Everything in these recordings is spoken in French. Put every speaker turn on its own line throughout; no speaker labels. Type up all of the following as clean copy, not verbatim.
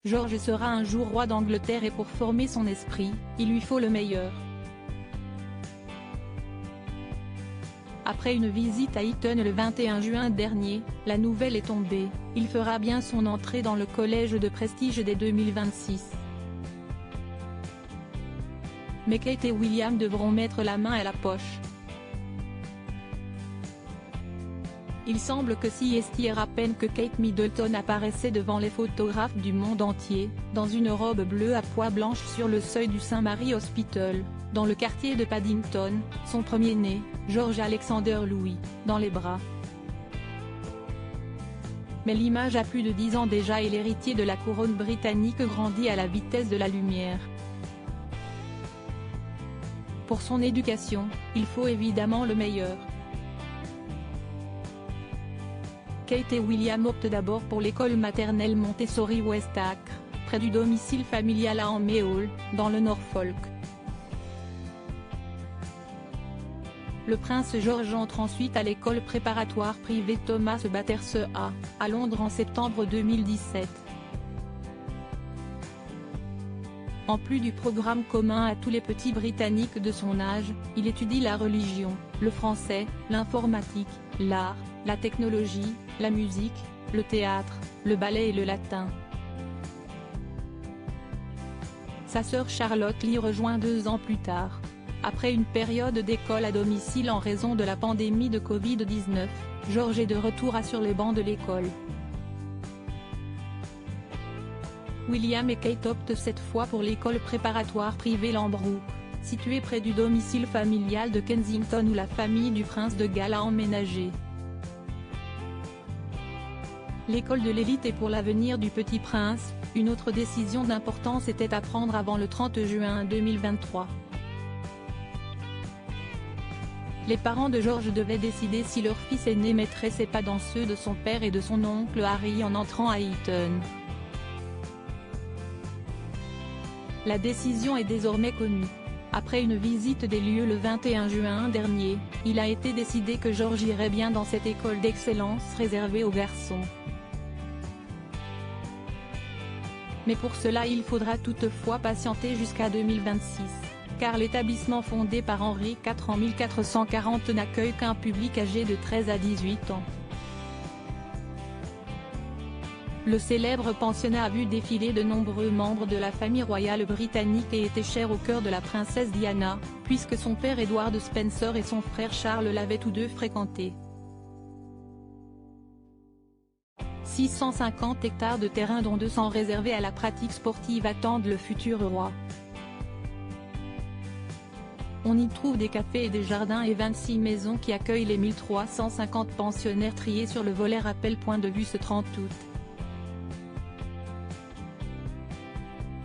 George sera un jour roi d'Angleterre et pour former son esprit, il lui faut le meilleur. Après une visite à Eton le 21 juin dernier, la nouvelle est tombée, il fera bien son entrée dans le collège de prestige dès 2026. Mais Kate et William devront mettre la main à la poche. Il semble que si est à peine que Kate Middleton apparaissait devant les photographes du monde entier, dans une robe bleue à pois blanche sur le seuil du St Mary Hospital, dans le quartier de Paddington, son premier-né, George Alexander Louis, dans les bras. Mais l'image a plus de 10 ans déjà et l'héritier de la couronne britannique grandit à la vitesse de la lumière. Pour son éducation, il faut évidemment le meilleur. Kate et William optent d'abord pour l'école maternelle Montessori West Acre, près du domicile familial à Amey Hall, dans le Norfolk. Le prince George entre ensuite à l'école préparatoire privée Thomas Battersea à Londres en septembre 2017. En plus du programme commun à tous les petits Britanniques de son âge, il étudie la religion, le français, l'informatique, l'art, la technologie, la musique, le théâtre, le ballet et le latin. Sa sœur Charlotte l'y rejoint 2 ans plus tard. Après une période d'école à domicile en raison de la pandémie de Covid-19, George est de retour sur les bancs de l'école. William et Kate optent cette fois pour l'école préparatoire privée Lambroup, située près du domicile familial de Kensington où la famille du prince de Galles a emménagé. L'école de l'élite est pour l'avenir du petit prince, une autre décision d'importance était à prendre avant le 30 juin 2023. Les parents de George devaient décider si leur fils aîné mettrait ses pas dans ceux de son père et de son oncle Harry en entrant à Eton. La décision est désormais connue. Après une visite des lieux le 21 juin dernier, il a été décidé que George irait bien dans cette école d'excellence réservée aux garçons. Mais pour cela il faudra toutefois patienter jusqu'à 2026, car l'établissement fondé par Henri IV en 1440 n'accueille qu'un public âgé de 13 à 18 ans. Le célèbre pensionnat a vu défiler de nombreux membres de la famille royale britannique et était cher au cœur de la princesse Diana, puisque son père Edward Spencer et son frère Charles l'avaient tous deux fréquenté. 650 hectares de terrain dont 200 réservés à la pratique sportive attendent le futur roi. On y trouve des cafés et des jardins et 26 maisons qui accueillent les 1350 pensionnaires triés sur le volet rappel. Point de vue ce 30 août.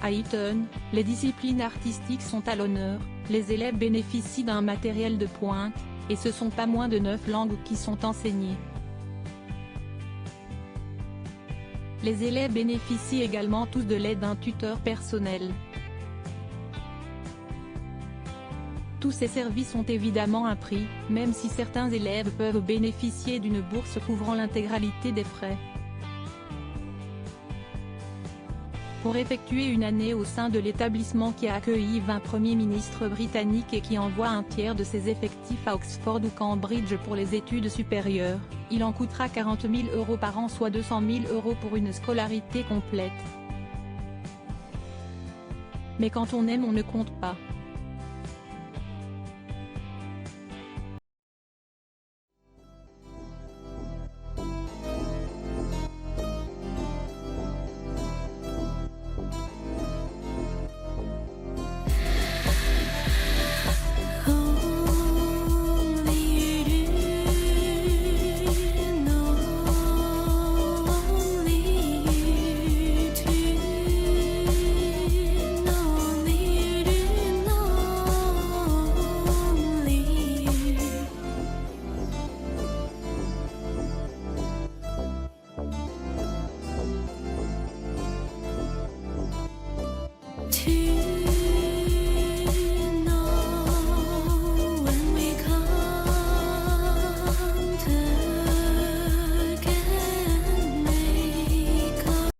À Eton, les disciplines artistiques sont à l'honneur, les élèves bénéficient d'un matériel de pointe, et ce sont pas moins de 9 langues qui sont enseignées. Les élèves bénéficient également tous de l'aide d'un tuteur personnel. Tous ces services ont évidemment un prix, même si certains élèves peuvent bénéficier d'une bourse couvrant l'intégralité des frais. Pour effectuer une année au sein de l'établissement qui a accueilli 20 premiers ministres britanniques et qui envoie un tiers de ses effectifs à Oxford ou Cambridge pour les études supérieures, il en coûtera 40 000 € par an soit 200 000 € pour une scolarité complète. Mais quand on aime on ne compte pas.